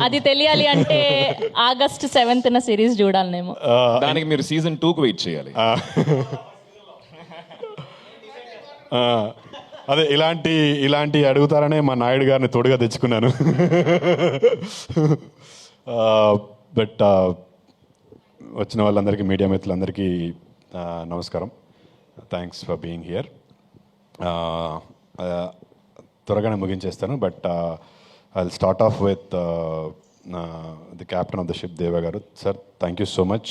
అది తెలియాలి అంటే August 7th సిరీస్ చూడాలి నేను. దానికి మీరు సీజన్ 2కు వెయిట్ చేయాలి. అదే ఇలాంటి అడుగుతారనే మా నాయుడు గారిని తోడుగా తెచ్చుకున్నాను. బట్ వచ్చిన వాళ్ళందరికీ, మీడియా మిత్రులందరికీ నమస్కారం. Thanks for being here. త్వరగానే ముగించేస్తాను. But I'll start off with the captain of the ship, Deva garu. Sir, thank you so much.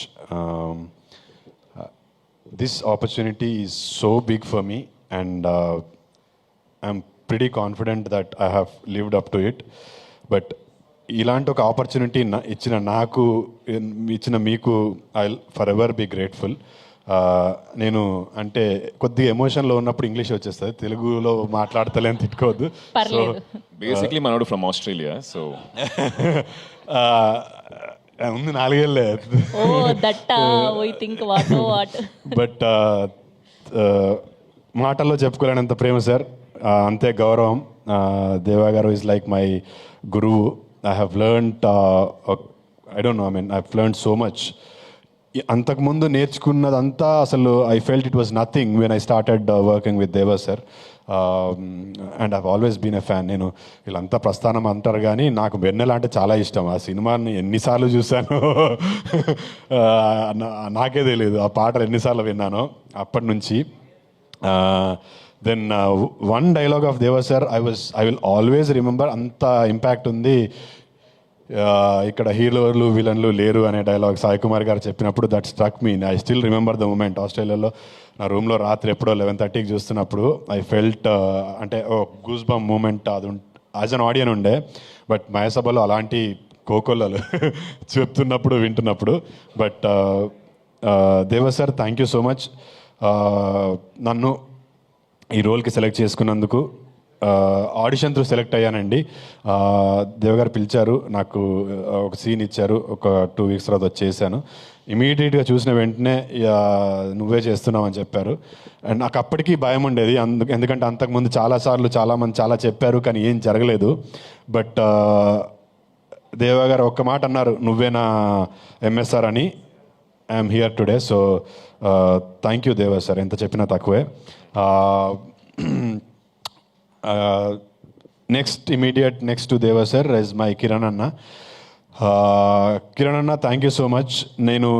This opportunity is so big for me, and I'm pretty confident that I have lived up to it. But ఇలాంటి ఒక opportunity ఇచ్చిన నాకు, ఇచ్చిన మీకు, I'll forever be grateful. నేను అంటే కొద్దిగా ఎమోషన్లో ఉన్నప్పుడు ఇంగ్లీష్ వచ్చేస్తుంది, తెలుగులో మాట్లాడతలేని తిట్టుకోవద్దు. సో బేసిక్లీ మనోడు ఫ్రమ్ ఆస్ట్రేలియా, సో ఉంది 4 ఏళ్ళే. బట్ మాటల్లో చెప్పుకోలేనంత ప్రేమ సార్, అంతే గౌరవం. Deva garu is like my guru. I have learned, I don't know, I mean I have learned so much. అంతకుముందు నేర్చుకున్నదంతా అసలు I felt it was nothing when I started working with Deva sir. And I've always been a fan. నేను వీళ్ళంతా ప్రస్థానం అంటారు కానీ నాకు వెన్నెల అంటే చాలా ఇష్టం. ఆ సినిమాని ఎన్నిసార్లు చూశాను నాకే తెలియదు. ఆ పాటలు ఎన్నిసార్లు విన్నానో అప్పటి నుంచి. దెన్ వన్ డైలాగ్ ఆఫ్ దేవా sir I will always remember. అంత ఇంపాక్ట్ ఉంది. ఇక్కడ హీరోలు విలన్లు లేరు అనే డైలాగ్ సాయి కుమార్ గారు చెప్పినప్పుడు that struck me. I still remember the moment. ఆస్ట్రేలియాలో నా రూమ్లో రాత్రి ఎప్పుడో 11:30కి చూస్తున్నప్పుడు ఐ ఫెల్ట్, అంటే గూస్ బమ్ మూమెంట్ అది యాజ్ అన్ ఆడియన్ ఉండే. బట్ మయసభలో అలాంటి కోకొల్లలు చెప్తున్నప్పుడు వింటున్నప్పుడు. But Deva sir, thank you so much. నన్ను ఈ రోల్కి సెలెక్ట్ చేసుకున్నందుకు. ఆడిషన్ త్రూ సెలెక్ట్ అయ్యానండి. దేవగారు పిలిచారు, నాకు ఒక సీన్ ఇచ్చారు, ఒక 2 weeks తర్వాత వచ్చేసాను. ఇమీడియట్గా చూసిన వెంటనే నువ్వే చేస్తున్నావు అని చెప్పారు. అండ్ నాకు అప్పటికీ భయం ఉండేది, ఎందుకంటే అంతకుముందు చాలాసార్లు చాలామంది చాలా చెప్పారు కానీ ఏం జరగలేదు. బట్ దేవా గారు ఒక్క మాట అన్నారు, నువ్వేనా ఎంఎస్ఆర్ అని. I'm here today. So thank you దేవా సార్, ఎంత చెప్పినా తక్కువే. నెక్స్ట్ టు దేవా సార్ ఇస్ మై కిరణ్ అన్న. కిరణ్ అన్న, థ్యాంక్ యూ సో మచ్. నేను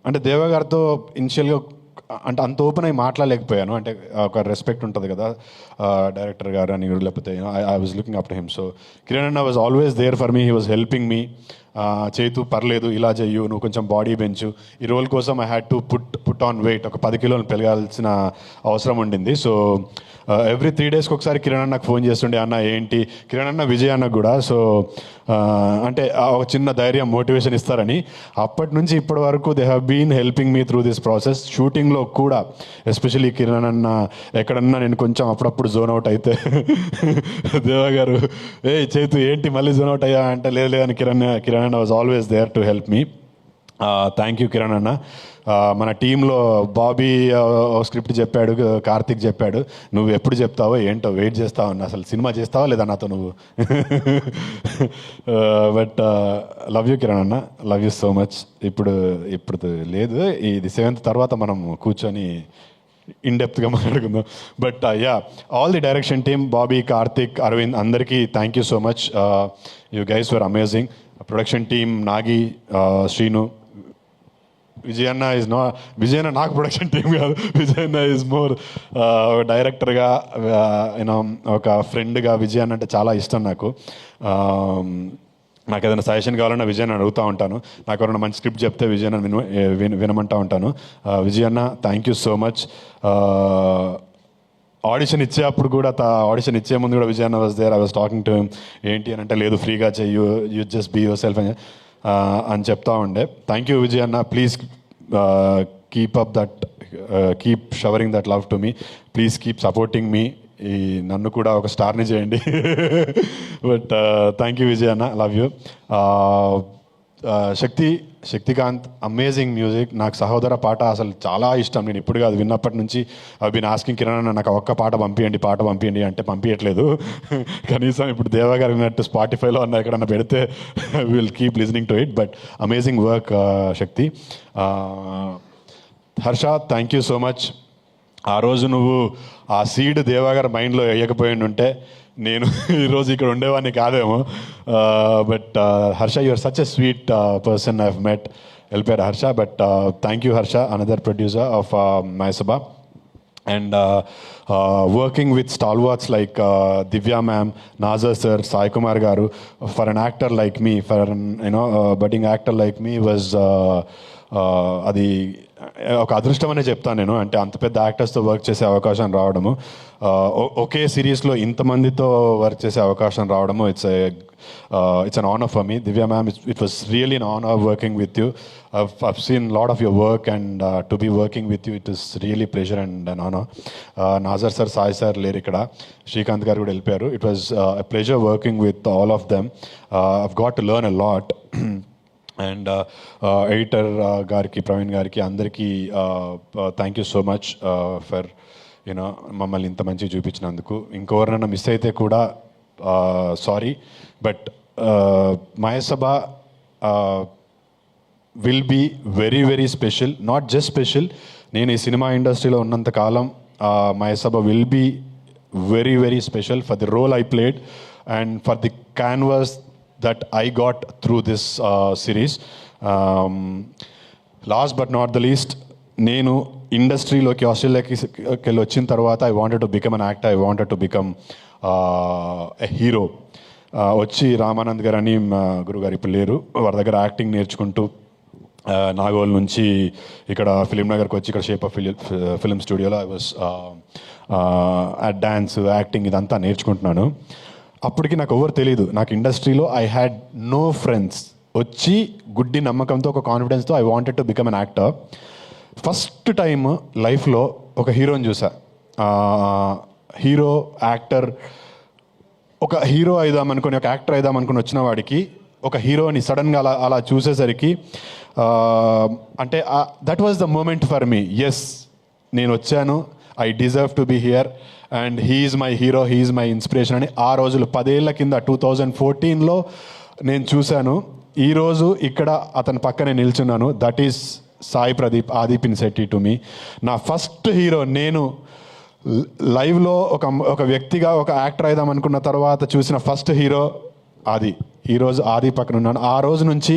అంటే దేవా గారితో ఇనిషియల్గా అంటే అంత ఓపెన్ అయి మాట్లాడలేకపోయాను. అంటే ఒక రెస్పెక్ట్ ఉంటుంది కదా డైరెక్టర్ గారు అని, లేకపోతే I was looking up to him. So Kiran అన్న was always there for me. He was helping me. చేతు పర్లేదు, ఇలా చెయ్యు, నువ్వు కొంచెం బాడీ పెంచు. ఈ రోల్ కోసం I had to put on weight. ఒక 10 kilos పెరగాల్సిన అవసరం ఉండింది. సో ఎవ్రీ 3 days ఒకసారి కిరణ్ అన్నకు ఫోన్ చేస్తుండే, అన్న ఏంటి, కిరణ్ అన్న విజయ్ అన్నకు కూడా. సో అంటే ఒక చిన్న ధైర్యం, మోటివేషన్ ఇస్తారని. అప్పటి నుంచి ఇప్పటి వరకు they have been helping me through this process. షూటింగ్లో కూడా ఎస్పెషలీ కిరణ్ అన్న ఎక్కడన్నా నేను కొంచెం అప్పుడప్పుడు జోన్ అవుట్ అయితే దేవా గారు, ఏ చేతు ఏంటి మళ్ళీ జోన్ అవుట్ అయ్యా అంటే, లేదు అని కిరణ్ అన్న was always there to help me. Thank you Kiran అన్న. మన టీంలో బాబీ స్క్రిప్ట్ చెప్పాడు, కార్తిక్ చెప్పాడు. నువ్వు ఎప్పుడు చెప్తావో ఏంటో వెయిట్ చేస్తావు అన్న. అసలు సినిమా చేస్తావా లేదా నాతో నువ్వు? బట్ లవ్ యూ కిరణ్ అన్న, లవ్ యూ సో మచ్. ఇప్పుడు లేదు, ఇది 7th తర్వాత మనం కూర్చొని ఇన్డెప్త్గా మాట్లాడుకుందాం. But all the direction team, Bobby, Karthik, Aravind, అందరికీ thank you so much. You guys were amazing. Production team Nagi, Srinu, Vijayanna నాకు ప్రొడక్షన్ టీం కాదు, విజయన్న ఈజ్ మోర్ డైరెక్టర్గా, యూనో ఒక ఫ్రెండ్గా. విజయన్న అంటే చాలా ఇష్టం నాకు. నాకు ఏదైనా సజెషన్ కావాలన్నా విజయన్న అడుగుతూ ఉంటాను. నాకు ఎవరైనా మంచి స్క్రిప్ట్ చెప్తే విజయన్న వినమంటూ ఉంటాను. Vijayanna, thank you so much. Audition ఇచ్చేటప్పుడు కూడా, ఆడిషన్ ఇచ్చే ముందు కూడా Vijayanna was there. I was talking to him. ఏంటి అని అంటే, లేదు ఫ్రీగా చెయ్యు, you just be yourself అని చెప్తా ఉండే. Thank you Vijayanna. Please keep showering that love to me. Please keep supporting me. నన్ను కూడా ఒక స్టార్ని చేయండి. But thank you Vijayanna, love you. Shaktikanth amazing music. నాకు సహోదర పాట అసలు చాలా ఇష్టం. నేను ఇప్పుడు కాదు, విన్నప్పటి నుంచి ఐ బీన్ ఆస్కింగ్ కిరణ్ అన్న నాకు ఒక్క పాట పంపించండి అంటే పంపించట్లేదు. కనీసం ఇప్పుడు దేవా గారు విన్నట్టు స్పాటిఫైలో అన్న ఎక్కడన్నా పెడితే will keep listening to it. But amazing work Shakti. Harsha, thank you so much. ఆ రోజు నువ్వు ఆ సీడ్ దేవా గారి మైండ్లో వేయకపోయి ఉంటే నేను ఈరోజు ఇక్కడ ఉండేవాడిని కాదేమో. But Harsha, you're such a sweet person I have met. వెళ్ళిపోయారు Harsha. But thank you Harsha, another producer of మైసభ. And working with stalwarts like Divya ma'am, Nazar sir, Sai Kumar garu, for an actor like me, for an budding actor like me was అది ఒక అదృష్టం అనే చెప్తాను నేను. అంటే అంత పెద్ద యాక్టర్స్తో వర్క్ చేసే అవకాశం రావడము, ఒకే సిరీస్లో ఇంతమందితో వర్క్ చేసే అవకాశం రావడము, it's an honor for me. Divya ma'am, it was really an honor working with you. I've seen a lot of your work, and to be working with you, it is really pleasure and an honor. Nazar sir, Sai sir లేరు ఇక్కడ, శ్రీకాంత్ గారు కూడా వెళ్ళిపోయారు. It was a pleasure working with all of them. I've got to learn a lot. And editor గారికి, ప్రవీణ్ గారికి, అందరికీ thank you so much for మమ్మల్ని ఇంత మంచిగా చూపించినందుకు. ఇంకెవరినైనా మిస్ అయితే కూడా sorry. But Mayasabha will be very very special. Not just special, నేను ఈ సినిమా ఇండస్ట్రీలో ఉన్నంత కాలం Mayasabha will be very very special for the role I played and for the canvas that I got through this series. Last but not the least, నేను ఇండస్ట్రీలోకి ఆస్ట్రేలియాకి వెళ్ళి వచ్చిన తర్వాత I wanted to become an actor, I wanted to become a hero. వచ్చి రామానంద్ గారు అని గురుగారు ఇప్పుడు లేరు, వారి దగ్గర యాక్టింగ్ నేర్చుకుంటూ నాగోల్ నుంచి ఇక్కడ ఫిలిం నగర్కి వచ్చి ఇక్కడ షేప్ ఆఫ్ ఫిలిం స్టూడియోలో ఐ వాస్ డ్యాన్స్, యాక్టింగ్ ఇదంతా నేర్చుకుంటున్నాను. అప్పటికి నాకు ఎవరు తెలియదు. నాకు ఇండస్ట్రీలో ఐ హ్యాడ్ నో ఫ్రెండ్స్. వచ్చి గుడ్డి నమ్మకంతో, ఒక కాన్ఫిడెన్స్తో I wanted to become an actor. First time లైఫ్లో ఒక హీరోని చూసా. హీరో, యాక్టర్, ఒక హీరో అయిదామనుకుని, ఒక యాక్టర్ అయిదామనుకుని వచ్చిన వాడికి ఒక హీరోని సడన్గా అలా చూసేసరికి అంటే that was the moment for me. Yes, నేను వచ్చాను, I deserve to be here and he's my hero, he's my inspiration అని ఆ రోజులు 10 ఏళ్ల కింద 2014లో నేను చూశాను. ఈరోజు ఇక్కడ అతని పక్కనే నిల్చున్నాను. దట్ ఈస్ సాయి ప్రదీప్, ఆది పినిశెట్టి టు మీ. నా ఫస్ట్ హీరో. నేను లైవ్లో ఒక వ్యక్తిగా, ఒక యాక్టర్ అయిదాం అనుకున్న తర్వాత చూసిన ఫస్ట్ హీరో ఆది. ఈరోజు ఆది పక్కన ఉన్నాను. ఆ రోజు నుంచి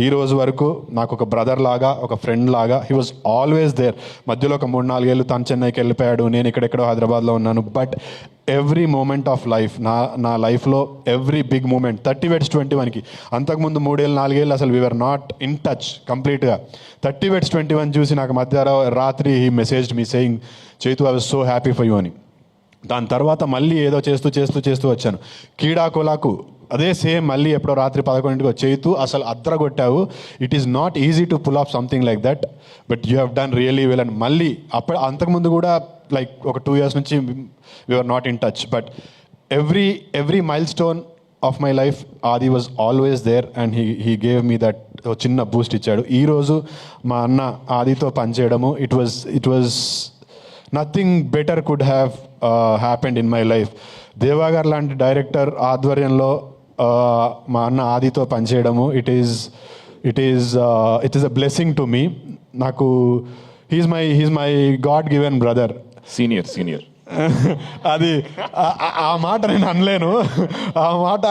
ఈ రోజు వరకు నాకు ఒక బ్రదర్ లాగా, ఒక ఫ్రెండ్ లాగా హీ వాజ్ ఆల్వేస్ దేర్. మధ్యలో ఒక 3-4 ఏళ్ళు తను చెన్నైకి వెళ్ళిపోయాడు, నేను ఇక్కడెక్కడో హైదరాబాద్లో ఉన్నాను. But every moment of life, నా లైఫ్లో ఎవ్రీ బిగ్ మూమెంట్ 30/21కి, అంతకుముందు 3-4 ఏళ్ళు అసలు వీఆర్ నాట్ ఇన్ టచ్ కంప్లీట్గా. 30/21 చూసి నాకు రాత్రి he messaged me saying, Chaitu I was so happy for you అని. దాని తర్వాత మళ్ళీ ఏదో చేస్తూ వచ్చాను. కీడాకోలాకు అదే సేమ్, మళ్ళీ ఎప్పుడో రాత్రి 11కి చైతు అసలు అద్రగొట్టావు, it is not easy to pull off something like that, but you have done really well అని. మళ్ళీ అంతకుముందు కూడా లైక్ ఒక 2 years నుంచి we're not in touch. But every milestone of my life Aadi was always there and he gave me that చిన్న boost ఇచ్చాడు. ఈరోజు మా అన్న ఆదితో పనిచేయడము, it was nothing better could have happened in my life. Deva గారు లాంటి డైరెక్టర్ ఆధ్వర్యంలో మా అన్న ఆదితో పనిచేయడము, it is a blessing to me. నాకు he's my god given brother. Senior అది ఆ మాట నేను అనలేను. ఆ మాట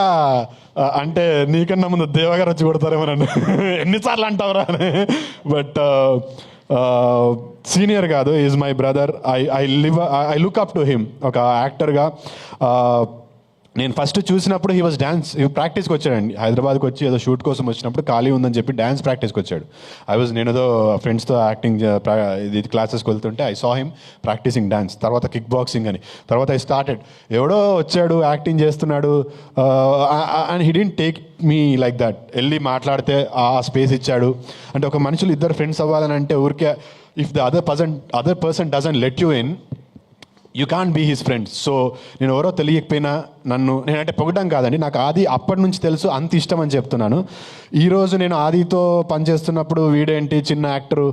అంటే నీకన్నా ముందు దేవగారు వచ్చి కొడతారేమో నన్ను, ఎన్నిసార్లు అంటావురా అని. బట్ సీనియర్ కాదు, is my brother. I look up to him ఒక యాక్టర్గా. నేను ఫస్ట్ చూసినప్పుడు హీ వాజ్ డ్యాన్స్ ప్రాక్టీస్కి వచ్చాడండి. హైదరాబాద్కి వచ్చి ఏదో షూట్ కోసం వచ్చినప్పుడు ఖాళీ ఉందని చెప్పి డ్యాన్స్ ప్రాక్టీస్కి వచ్చాడు. నేను ఏదో ఫ్రెండ్స్తో యాక్టింగ్ ఇది క్లాసెస్కి వెళ్తుంటే I saw him practising dance. తర్వాత కిక్ బాక్సింగ్ అని. తర్వాత ఐ స్టార్టెడ్. ఎవడో వచ్చాడు, యాక్టింగ్ చేస్తున్నాడు, and he didn't take me like that. వెళ్ళి మాట్లాడితే ఆ స్పేస్ ఇచ్చాడు. అంటే ఒక మనుషులు ఇద్దరు ఫ్రెండ్స్ అవ్వాలని అంటే ఊరికే if the other person doesn't let you in, you can't be his friends. So నేను ఎవరో తెలియకపోయినా నేనంటే పొగడం కాదండి, నాకు ఆది అప్పటి నుంచి తెలుసు, అంత ఇష్టం అని చెప్తున్నాను. ఈరోజు నేను ఆదితో పనిచేస్తున్నప్పుడు వీడేంటి చిన్న యాక్టరు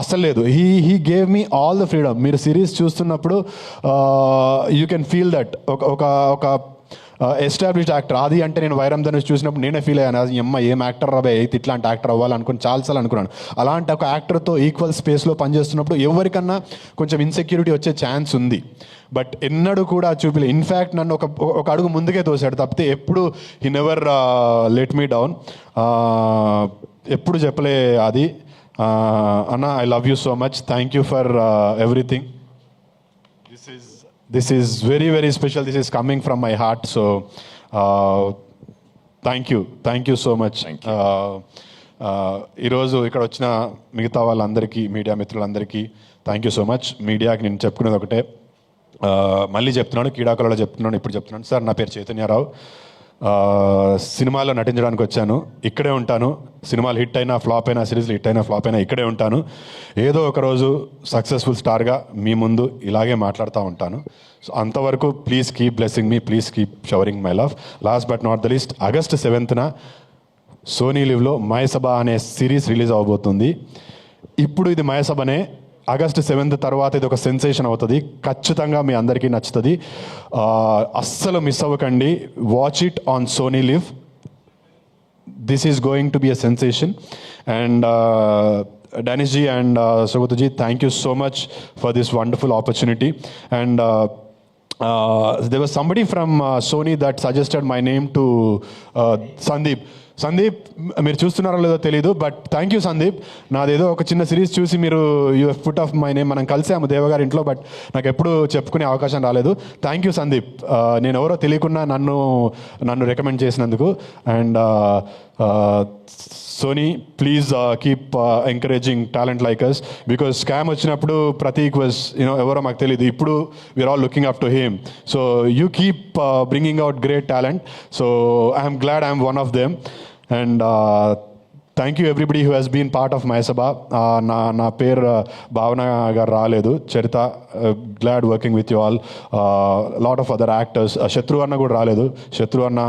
అస్సలు లేదు. He gave me all the freedom. మీరు సిరీస్ చూస్తున్నప్పుడు యూ కెన్ ఫీల్ దట్ ఒక ఎస్టాబ్లిష్డ్ యాక్టర్. ఆది అంటే నేను వైరం ధనుష్ చూసినప్పుడు నేనే ఫీల్ అయ్యాను, అది అమ్మ ఏం యాక్టర్ రాబే అయితే ఇట్లాంటి యాక్టర్ అవ్వాలనుకుని చాలాసార్లు అనుకున్నాను. అలాంటి ఒక యాక్టర్తో ఈక్వల్ స్పేస్లో పనిచేస్తున్నప్పుడు ఎవరికన్నా కొంచెం ఇన్సెక్యూరిటీ వచ్చే ఛాన్స్ ఉంది, బట్ ఎన్నడూ కూడా చూపిలే. ఇన్ఫ్యాక్ట్ నన్ను ఒక అడుగు ముందుకే తోసాడు తప్పితే ఎప్పుడు he never let me down. ఎప్పుడు చెప్పలే అది అన్న I love you so much, thank you for everything. This is very, very special. This is coming from my heart. So, thank you so much. ఈరోజు ఇక్కడ వచ్చిన మిగతా వాళ్ళందరికీ, మీడియా మిత్రులందరికీ థ్యాంక్ యూ సో మచ్. మీడియాకి నేను చెప్పుకునేది ఒకటే, మళ్ళీ చెప్తున్నాను, క్రీడాకులలో చెప్తున్నాను, ఇప్పుడు చెప్తున్నాను. సార్ నా పేరు చైతన్యరావు, సినిమాలో నటించడానికి వచ్చాను, ఇక్కడే ఉంటాను. సినిమాలు హిట్ అయినా ఫ్లాప్ అయినా, సిరీస్లు హిట్ అయినా ఫ్లాప్ అయినా ఇక్కడే ఉంటాను. ఏదో ఒక రోజు సక్సెస్ఫుల్ స్టార్గా మీ ముందు ఇలాగే మాట్లాడుతూ ఉంటాను. సో అంతవరకు please keep blessing me, please keep showering my love. Last but not the least, August 7th Sony లివ్లో మయసభ అనే సిరీస్ రిలీజ్ అవబోతుంది. ఇప్పుడు ఇది మయసభనే, ఆగస్ట్ 7th తర్వాత ఇది ఒక సెన్సేషన్ అవుతుంది. ఖచ్చితంగా మీ అందరికీ నచ్చుతుంది, అస్సలు మిస్ అవ్వకండి. Watch it on Sony LIV. This is going to be a sensation. And Danish ji and Sugata ji, thank you so much for this wonderful opportunity. And there was somebody from Sony that suggested my name to Sandeep. మీరు చూస్తున్నారో లేదో తెలీదు, but thank you Sandeep. నాదేదో ఒక చిన్న series చూసి మీరు you have put off my name. మనం కలిసాము దేవగారి ఇంట్లో, బట్ నాకు ఎప్పుడు చెప్పుకునే అవకాశం రాలేదు. థ్యాంక్ యూ సందీప్, నేను ఎవరో తెలియకుండా నన్ను రికమెండ్ చేసినందుకు. And Sony please keep encouraging talent like us, because scam వచ్చినప్పుడు ప్రతీక్ వాజ్ ఎవరో మాకు తెలియదు, ఇప్పుడు we're all looking up to him. So you keep bringing out great talent. So I'm glad I'm one of them. And thank you everybody who has been part of Mayasabha. నా పేరు భావన గారు రాలేదు, Charitha, glad working with you all. Lot of other actors, Shatru అన్న కూడా రాలేదు. శత్రు అన్న,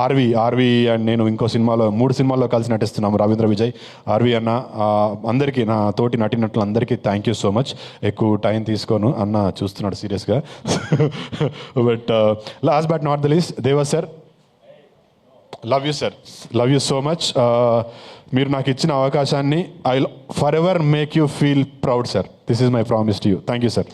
RV and నేను ఇంకో సినిమాలో 3 సినిమాల్లో కలిసి నటిస్తున్నాము, రవీంద్ర విజయ్, ఆర్వి అన్న, అందరికీ నా తోటి నటినట్లు అందరికీ థ్యాంక్ యూ సో మచ్. ఎక్కువ టైం తీసుకోను, అన్న చూస్తున్నాడు సీరియస్గా. But last but not the least, Deva sir, love you sir, love you so much. మీరు నాకు ఇచ్చిన అవకాశాన్ని I will forever make you feel proud sir. This is my promise to you. Thank you sir.